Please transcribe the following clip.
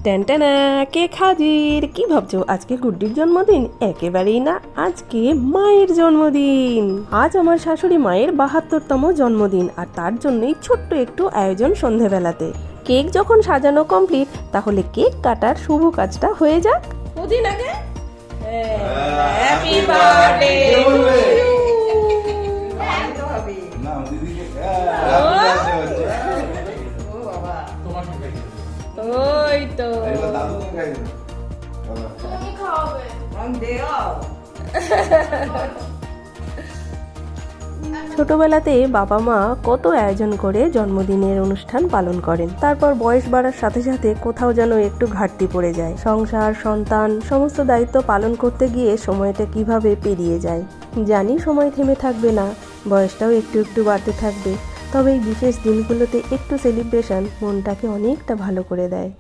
ট্যানট্যানা, cake হাজির। কি ভাবছো আজকে গুড্ডির জন্মদিন? একেবারেই না, আজকে মায়ের জন্মদিন। আজ আমার শাশুড়ি মায়ের ৭২তম জন্মদিন, আর তার জন্যই ছোট্ট একটু আয়োজন সন্ধেবেলাতে। কেক যখন সাজানো কমপ্লিট, তাহলে কেক কাটার শুভ কাজটা হয়ে যাক। কদিন আগে হ্যাপি বার্থডে টু ইউ। ওই তো ছোটবেলাতে বাবা মা কত আয়োজন করে জন্মদিনের অনুষ্ঠান পালন করেন, তারপর বয়স বাড়ার সাথে সাথে কোথাও যেন একটু ঘাটতি পড়ে যায়। সংসার, সন্তান, সমস্ত দায়িত্ব পালন করতে গিয়ে সময়টা কিভাবে পেরিয়ে যায়। জানি সময় থেমে থাকবে না, বয়সটাও একটু একটু বাড়তে থাকবে, তবে এই বিশেষ দিনগুলোতে একটু সেলিব্রেশন মনটাকে অনেকটা ভালো করে দেয়।